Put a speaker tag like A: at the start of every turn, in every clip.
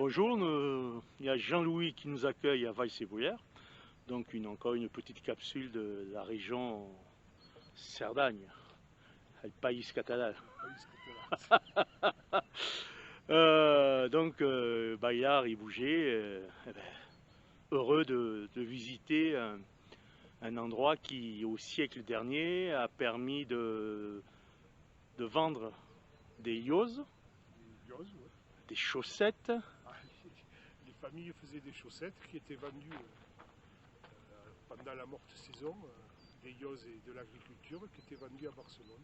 A: Bonjour, il y a Jean-Louis qui nous accueille à Valls-et-Brouillard, donc encore une petite capsule de la région Cerdagne, le Pays Catalan. Bayard et Bouger, heureux de visiter un endroit qui, au siècle dernier, a permis de vendre des yoses, des chaussettes.
B: Les familles faisaient des chaussettes qui étaient vendues pendant la morte saison, des yoses et de l'agriculture qui étaient vendues à Barcelone.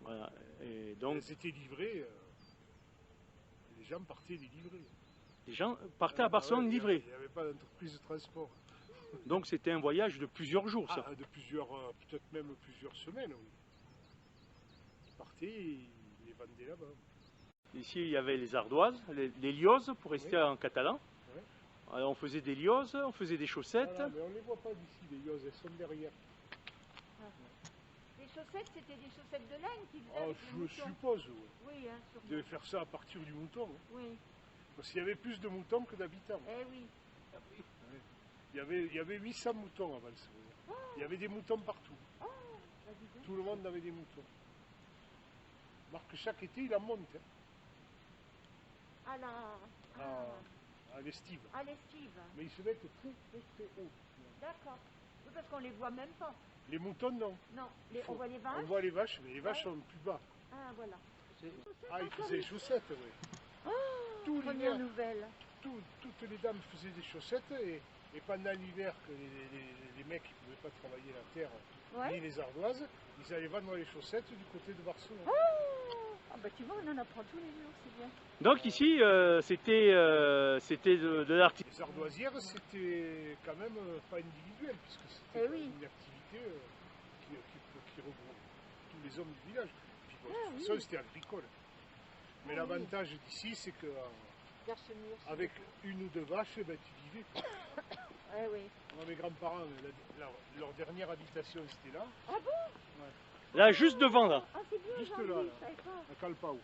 A: Voilà. Et donc,
B: elles étaient livrées, les gens partaient les livrer.
A: Les gens partaient à Barcelone livrés.
B: Il n'y avait pas d'entreprise de transport.
A: Donc c'était un voyage de plusieurs jours, ça.
B: De plusieurs, peut-être même plusieurs semaines, oui. Ils partaient et ils les vendaient là-bas.
A: Ici, il y avait les ardoises, les lioses, pour rester en catalan.
B: Oui.
A: Alors, on faisait des lioses, on faisait des chaussettes.
B: Voilà, mais on ne les voit pas d'ici, les lioses, elles sont derrière.
C: Ah. Les chaussettes, c'était des chaussettes de laine qu'ils faisaient avec
B: Je
C: les moutons.
B: suppose, oui.
C: Oui, hein, sûrement.
B: Ils devaient faire ça à partir du mouton. Hein.
C: Oui.
B: Parce qu'il y avait plus de moutons que d'habitants.
C: Eh oui.
B: Il y avait 800 moutons à Valls-et-Brouillard.
C: Oh.
B: Il y avait des moutons partout.
C: Oh, bah dis donc.
B: Tout le monde avait des moutons. Alors que chaque été, il en monte. Hein. À l'estive.
C: À l'estive.
B: Mais ils se mettent très haut.
C: D'accord. Oui, parce qu'on les voit même pas.
B: Les moutons, non.
C: Non, on voit les vaches.
B: On voit les vaches, mais les vaches sont plus bas.
C: Ah, voilà.
B: Ils faisaient des chaussettes, oui.
C: Oh, première nouvelle.
B: Toutes les dames faisaient des chaussettes et pendant l'hiver, que les mecs ne pouvaient pas travailler la terre ni les ardoises, ils allaient vendre les chaussettes du côté de Barcelone.
C: Oh, ah bah tu vois, on en apprend tous les jours, c'est bien.
A: Donc ici, c'était de l'artisanat.
B: Les ardoisières, c'était quand même pas individuel, puisque c'était une activité qui regroupe tous les hommes du village. Puis, de toute façon, c'était agricole. Mais l'avantage d'ici, c'est que avec une ou deux vaches, tu vivais. Moi, mes grands-parents, leur dernière habitation, c'était là.
C: Ah bon?
B: Ouais.
A: Là, juste devant, là.
C: Ah, c'est bien,
B: juste là, à Calpao.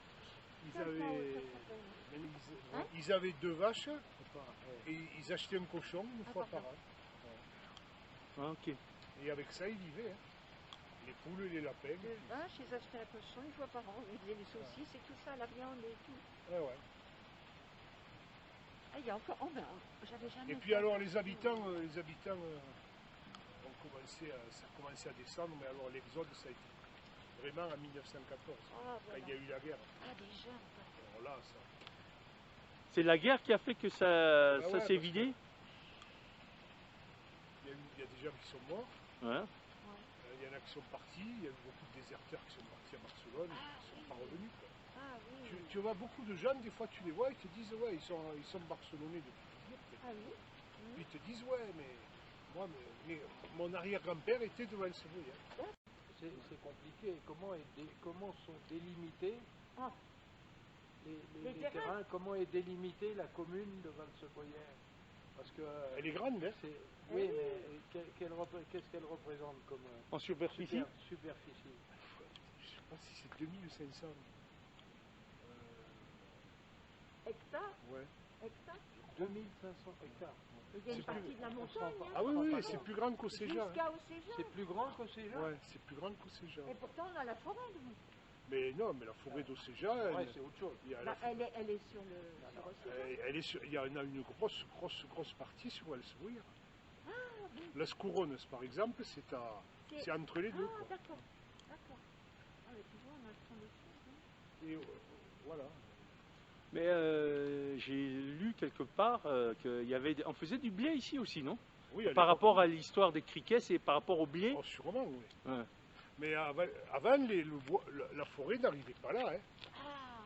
B: Ils avaient deux vaches et ils achetaient un cochon une fois par an.
A: Ah, ok.
B: Et avec ça, ils vivaient. Hein. Les poules et les lapins.
C: Les vaches, ils achetaient un cochon une fois par an. Ils faisaient les saucisses et tout ça, la viande et tout.
B: Ouais.
C: Ah, il y a encore. Oh, ben, j'avais jamais.
B: Et puis alors, les habitants ont commencé ça a commencé à descendre, mais alors l'exode, ça a été vraiment en 1914, quand il y a eu la guerre.
C: Ah, déjà.
B: Alors là, ça.
A: C'est la guerre qui a fait que ça s'est vidé?
B: Il y a des gens qui sont morts.
A: Ouais.
B: Il y en a qui sont partis, il y a eu beaucoup de déserteurs qui sont partis à Barcelone, qui ne sont pas revenus. Quoi.
C: Ah, oui.
B: Tu vois beaucoup de gens, des fois tu les vois, ils te disent ils sont barcelonais depuis toujours.
C: Ah oui.
B: Puis ils te disent mais moi, mon arrière-grand-père était de Valls-et-Brouillard.
D: C'est compliqué. Comment sont délimités les terrains? Comment est délimitée la commune de Valls-et-Brouillard? Parce que
B: elle est grande, hein?
D: Oui, mais qu'est-ce qu'elle représente comme
A: en superficie?
D: Superficie.
B: Je ne sais pas si c'est 2500
C: hectares.
B: Ouais.
C: Hectares.
D: 2500 hectares.
C: Il y a une partie de la montagne.
B: Ah oui, c'est plus grand qu'Océja.
C: Jusqu'à Océja.
D: C'est plus grand qu'Océja?
B: Ouais, c'est plus grand qu'Océja.
C: Et pourtant, on a la forêt.
B: Mais non, mais la forêt d'Océja,
D: c'est autre chose.
C: Elle est sur Océja.
B: Il y en a une grosse partie sur Valls-et-Brouillard. Las Couronnes, par exemple, c'est entre les deux.
C: Ah, d'accord. Ah, mais toujours, on apprend des choses.
B: Et voilà.
A: Mais j'ai lu quelque part on faisait du blé ici aussi, non?
B: Oui,
A: par rapport à l'histoire des criquets, c'est par rapport au blé?
B: Oh, sûrement, oui.
A: Ouais.
B: Mais avant, la forêt n'arrivait pas là. Hein.
C: Ah.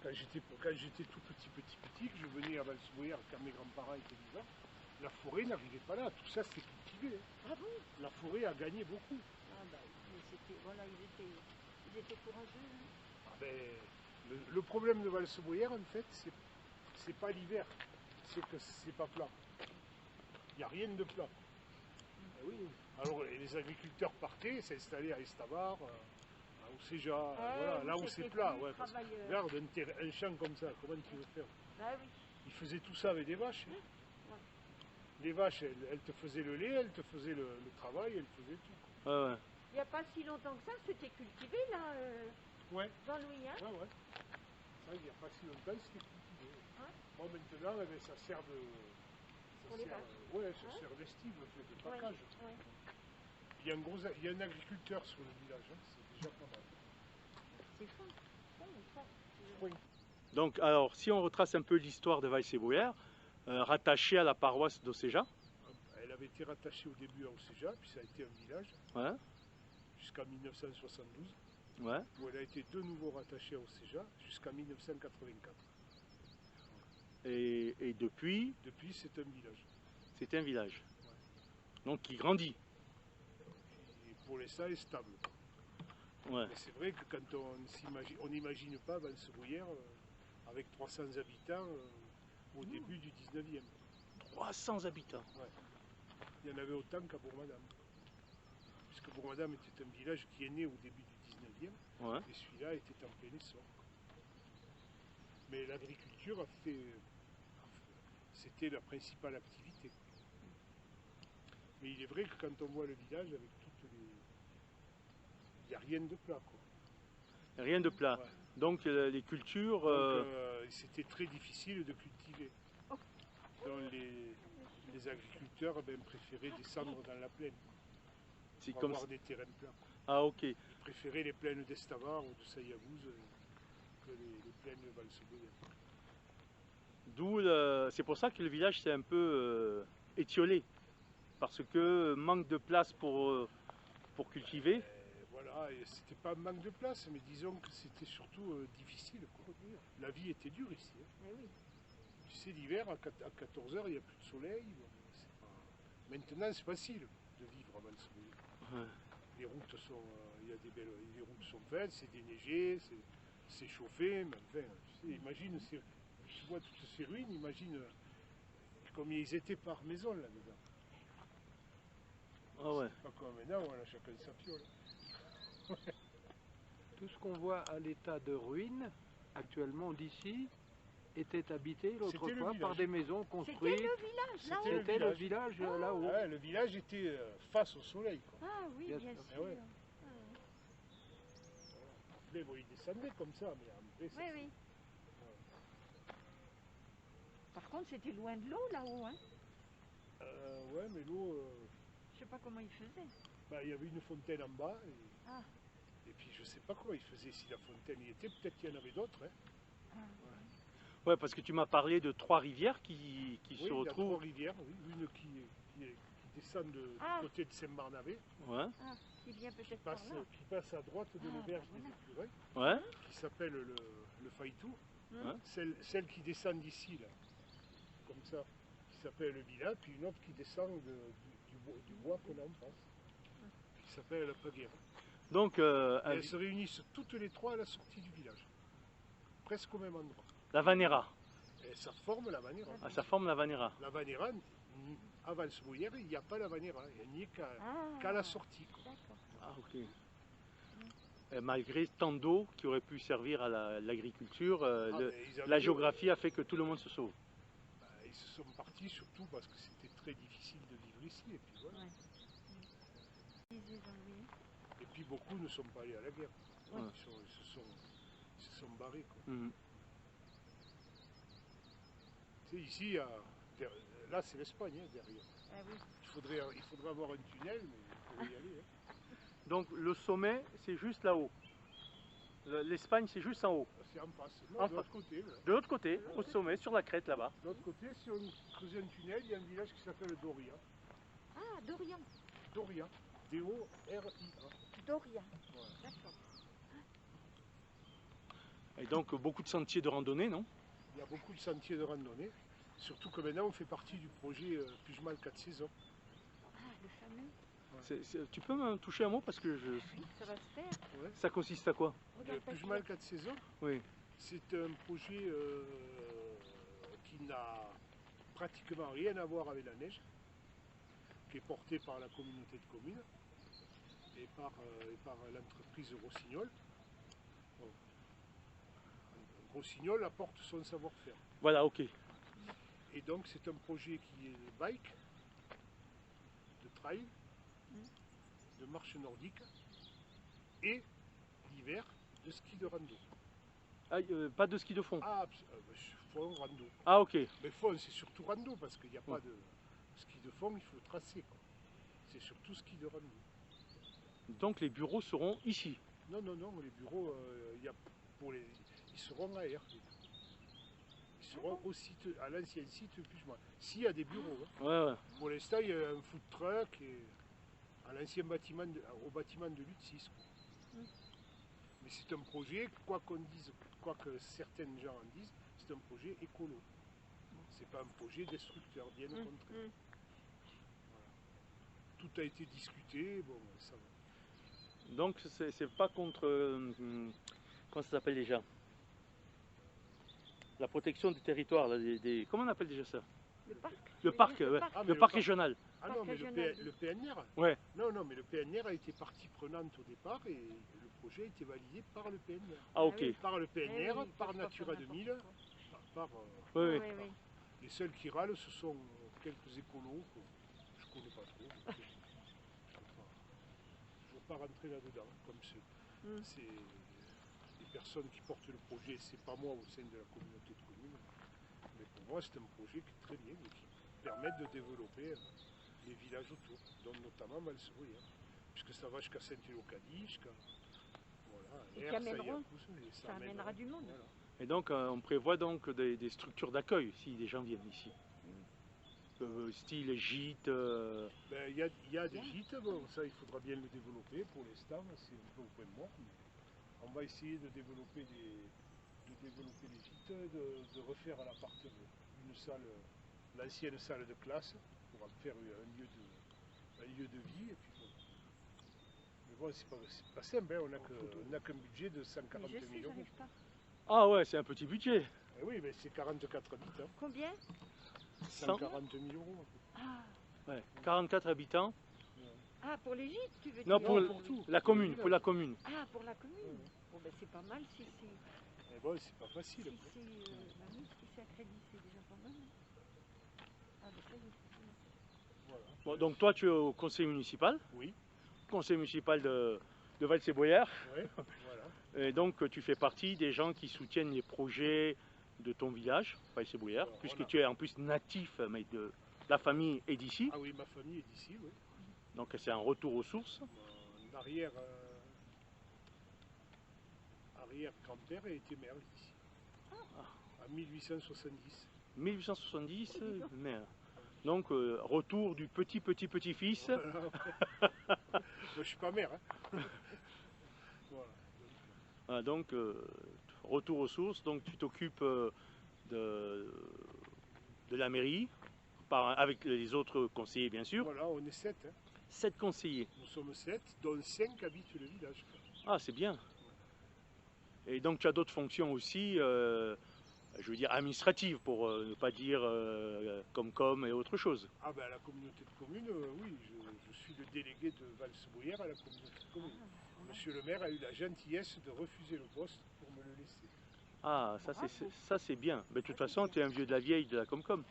B: Quand j'étais tout petit, que je venais à Valls-et-Brouillard quand mes grands-parents étaient vivants, la forêt n'arrivait pas là. Tout ça, c'était cultivé. Hein.
C: Ah bon?
B: La forêt a gagné beaucoup.
C: Ah bah, ils étaient courageux. Hein.
B: Ah ben, le problème de Valls-et-Brouillard, en fait, c'est pas l'hiver, c'est que c'est pas plat. Il n'y a rien de plat. Oui. Alors les agriculteurs partaient, s'installaient à Estavar, à au Céja, voilà, là où c'est plat. Ouais, parce que, regarde un champ comme ça, comment tu veux faire?
C: Bah oui.
B: Ils faisaient tout ça avec des vaches. Hein.
C: Ouais.
B: Les vaches, elles te faisaient le lait, elles te faisaient le travail, elles faisaient tout.
A: Ouais, ouais.
C: Il n'y a pas si longtemps que ça, c'était cultivé là,
B: Ouais.
C: dans Louis. Hein?
B: Ouais. Ça, il n'y a pas si longtemps, c'était cultivé.
C: Ouais.
B: Bon, maintenant, eh bien, ça sert de.
C: Pour les vaches.
B: Ouais, ça sert d'estive, de package.
C: Ouais.
B: Il y a un agriculteur sur le village, hein, c'est déjà pas mal.
C: C'est fond.
B: Oui.
A: Donc, alors, si on retrace un peu l'histoire de Valls-et-Brouillères, rattachée à la paroisse d'Océja.
B: Elle avait été rattachée au début à Océja, puis ça a été un village,
A: Ouais,
B: jusqu'en 1972,
A: ouais.
B: où elle a été de nouveau rattachée à Océja, jusqu'en 1984.
A: Et depuis,
B: Depuis, c'est un village.
A: c'est un village. Donc, qui grandit.
B: Et pour l'instant, est stable.
A: Ouais.
B: Mais c'est vrai que quand on n'imagine pas Valls-Brouillères avec 300 habitants au début du 19e.
A: 300 habitants.
B: Il y en avait autant qu'à Bourg-Madame. Puisque Bourg-Madame était un village qui est né au début du 19e,
A: Ouais.
B: et celui-là était en plein essor. Mais l'agriculture c'était la principale activité. Mais il est vrai que quand on voit le village avec toutes les... Il n'y a rien de plat, quoi.
A: Rien de plat.
B: Ouais.
A: Donc, les cultures...
B: Donc, c'était très difficile de cultiver. Donc les agriculteurs préféraient descendre dans la plaine
A: c'est
B: pour
A: comme
B: avoir
A: ça.
B: des terrains plats.
A: Ah, ok.
B: Ils préféraient les plaines d'Estavar ou de Sayagouz que les plaines de Valls-Brouillères.
A: C'est pour ça que le village s'est un peu étiolé. Parce que manque de place pour cultiver.
B: Voilà, et c'était pas un manque de place, mais disons que c'était surtout difficile, quoi. La vie était dure ici. Hein.
C: Mais oui.
B: Tu sais, l'hiver, à 14h, il n'y a plus de soleil. Bon, maintenant, c'est facile de vivre à Valls-Brouillères.
A: Ouais.
B: Les routes sont, les routes sont faites, c'est déneigé, c'est chauffé, mais enfin, tu sais, imagine, tu vois toutes ces ruines, imagine combien ils étaient par maison là-dedans.
A: Ah ouais.
B: C'est pas comme maintenant, on a chacun sa fiole.
D: Tout ce qu'on voit à l'état de ruine, actuellement d'ici, était habité l'autrefois par des maisons construites.
C: C'était le village là-haut.
D: C'était le village là-haut.
B: Ouais, le village était face au soleil, quoi.
C: Ah oui,
D: Bien
C: bien
D: sûr.
C: sûr.
B: Ouais. Après, bon, ils descendaient comme ça, mais après, ça,
C: Oui, oui. Par contre, c'était loin de l'eau là-haut. Hein.
B: ouais, mais l'eau,
C: Je sais pas comment ils faisaient.
B: il y avait une fontaine en bas.
C: Ah.
B: Et puis, je sais pas comment ils faisaient, si la fontaine y était. Peut-être qu'il y en avait d'autres. Hein.
C: Ah.
A: Ouais, parce que tu m'as parlé de 3 rivières qui
B: Oui,
A: se
B: il y a
A: retrouvent.
B: 3 rivières, oui. Une qui descend du côté de Saint-Barnabé,
A: Ouais.
C: Ah, qui vient peut-être par là.
B: qui passe à droite de l'auberge
C: voilà.
B: des Écureuils,
A: Ouais.
B: qui s'appelle le Faïtou.
A: Hein.
B: Celle qui descend d'ici, là, comme ça, qui s'appelle le Villa, puis une autre qui descend du bois qu'on a en face, qui s'appelle la Paguera.
A: Donc,
B: Et elles se réunissent toutes les trois à la sortie du village, presque au même endroit.
A: la Vanera.
B: Et ça forme la Vanera.
A: Ah, ça forme la Vanera.
B: La Vanera, à Valls-Brouillères, il n'y a pas la Vanera, il n'y a qu'à la sortie. Quoi.
C: D'accord.
A: Ah, ok. Et malgré tant d'eau qui aurait pu servir à l'agriculture, la géographie a fait que tout le monde se sauve.
B: Ils se sont partis surtout parce que c'était très difficile de vivre ici. Et puis voilà.
C: Ouais.
B: Et puis beaucoup ne sont pas allés à la guerre.
A: Ouais.
B: Ils se sont barrés. Quoi.
A: Mhm.
B: Tu sais, ici, là c'est l'Espagne derrière.
C: Ah oui.
B: Il faudrait avoir un tunnel, mais il faudrait y aller. Hein.
A: Donc le sommet, c'est juste là-haut. L'Espagne, c'est juste en haut.
B: C'est en face.
A: En
B: De l'autre côté. Voilà.
A: De l'autre côté, au sommet, sur la crête là-bas.
B: De l'autre côté, si on creusait un tunnel, il y a un village qui s'appelle Doria.
C: Ah, Dorian.
B: Doria. D-O-R-I-A.
C: Dorian.
B: Voilà.
C: D'accord.
A: Et donc beaucoup de sentiers de randonnée, non?
B: Il y a beaucoup de sentiers de randonnée. Surtout que maintenant on fait partie du projet Puigmal 4 saisons.
C: Ah, le fameux.
A: Tu peux me toucher un mot parce que
C: Oui, ça va se faire.
B: Ouais.
A: ça consiste à quoi?
B: Le
C: Regarde pas
B: Puigmal 4 saisons,
A: Oui.
B: c'est un projet qui n'a pratiquement rien à voir avec la neige, qui est porté par la communauté de communes et par l'entreprise Rossignol. Bon. Rossignol apporte son savoir-faire.
A: Voilà, ok.
B: Et donc c'est un projet qui est de bike, de trail, de marche nordique et l'hiver de ski de rando.
A: Ah, pas de ski de fond.
B: Ah, fond, rando.
A: Ah, ok.
B: Mais fond, c'est surtout rando parce qu'il n'y a pas de ski de fond, il faut tracer. C'est surtout ski de rando.
A: Donc les bureaux seront ici.
B: Non, non, non, les bureaux, ils seront à Air. Ils seront au site, à l'ancien site plus moins. S'il y a des bureaux. Hein.
A: Ouais, ouais.
B: Pour l'instant, il y a un food truck et à l'ancien bâtiment, au bâtiment de Lutte 6. Mais c'est un projet, quoi qu'on dise, quoi que certains gens en disent, c'est un projet écolo. C'est pas un projet destructeur, bien au contraire. Voilà. Tout a été discuté, bon, ça va.
A: Donc c'est pas contre... comment ça s'appelle déjà? La protection du territoire, là, comment on appelle déjà ça?
C: Le parc.
A: Le parc, ouais.
B: Ah,
A: le parc régional.
B: Ah non, mais le PNR.
A: Ouais.
B: Non, non, mais le PNR a été partie prenante au départ et le projet a été validé par le PNR.
A: Ah, ok.
B: Par le PNR,
C: oui,
B: par Natura 2000, par
A: Oui, oui.
B: les seuls qui râlent, ce sont quelques écolos que je ne connais pas trop. Donc, je ne veux pas rentrer là-dedans. Comme c'est les personnes qui portent le projet, c'est pas moi au sein de la communauté de communes. Mais pour moi, c'est un projet qui est très bien et qui permet de développer les villages autour, dont notamment Valsebrouillère, puisque ça va jusqu'à Saint-Élocadie, jusqu'à
C: et ça amènera du monde.
B: Voilà.
A: Et donc on prévoit donc des structures d'accueil si des gens viennent ici. Style gîte.
B: Ben, il y a des gîtes, bon, ça il faudra bien le développer. Pour l'instant, c'est un peu au point mort. On va essayer de développer les gîtes, de refaire à l'appart une salle, l'ancienne salle de classe, pour en faire un lieu de vie. Et puis, bon. Mais bon, c'est pas simple, hein. On n'a qu'un budget de 140 000 euros.
A: Ah ouais, c'est un petit budget.
B: Et oui, mais c'est 44 habitants.
C: Combien?
B: 140 000 euros.
C: Ah.
A: Ouais, 44 habitants.
C: Ah, pour les gîtes, tu veux dire?
A: Non, pour
B: tout.
A: La commune, pour la commune.
C: Ah, pour la commune. Bon, ben c'est pas mal si c'est...
B: Mais bon, c'est pas facile.
C: Si c'est accrédité, c'est déjà pas mal. Ah, ben ça,
B: Voilà.
A: Bon, donc toi, tu es au conseil municipal.
B: Oui.
A: Conseil municipal de Valsebrouillère.
B: Oui, voilà.
A: Et donc tu fais partie des gens qui soutiennent les projets de ton village, Valsebrouillère, puisque tu es en plus natif, mais la famille est d'ici.
B: Ah oui, ma famille est d'ici, oui.
A: Donc c'est un retour aux sources.
B: Mon arrière-grand-père a été maire ici. En 1870.
A: 1870, maire. Donc retour du petit-fils.
B: Voilà. Je suis pas maire. Hein. Voilà.
A: Donc retour aux sources, donc tu t'occupes de la mairie, avec les autres conseillers bien sûr.
B: Voilà, on est 7. Hein.
A: 7 conseillers.
B: Nous sommes 7, dont 5 habitent le village.
A: Ah, c'est bien. Et donc tu as d'autres fonctions aussi, je veux dire administratives, pour ne pas dire comme et autre chose.
B: Ah ben à la communauté de communes, oui, je suis le délégué de Valsebrouillère à la communauté de communes. Monsieur le maire a eu la gentillesse de refuser le poste pour me le laisser.
A: Ah, ça c'est bien. Mais de toute façon, tu es un vieux de la vieille de la Comcom.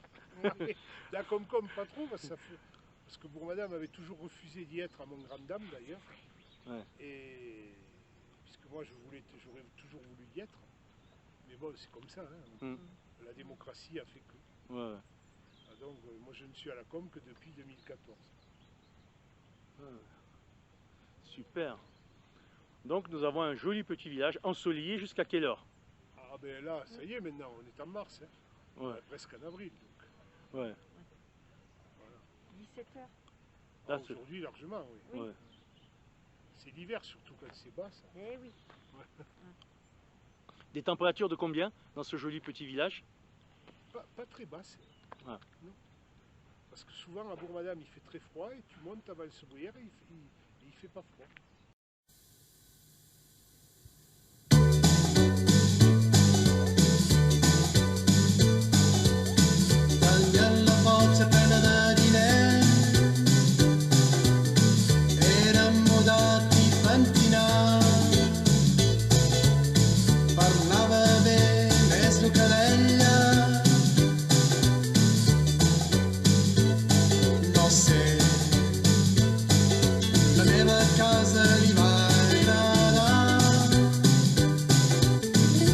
B: La Comcom, pas trop, parce que Bourmadame avait toujours refusé d'y être, à mon grande dame d'ailleurs.
A: Ouais.
B: Et puisque moi j'aurais toujours voulu y être. Mais bon, c'est comme ça. Hein. La démocratie a fait que.
A: Ouais.
B: Donc moi je ne suis à la Com que depuis 2014.
A: Super. Donc nous avons un joli petit village ensoleillé jusqu'à quelle heure?
B: Ah ben là, ça y est maintenant, on est en mars. Hein.
A: Ouais.
B: On est presque en avril. Donc.
A: Ouais.
B: Voilà.
C: 17h.
B: Ah, aujourd'hui largement, oui.
A: Ouais.
B: C'est l'hiver surtout quand c'est bas. Ça.
C: Eh oui.
B: Ouais.
A: Des températures de combien dans ce joli petit village?
B: Pas très basse.
A: Ah.
B: Non. Parce que souvent à Bourmadame il fait très froid et tu montes à Valsebrouillère et il fait pas froid.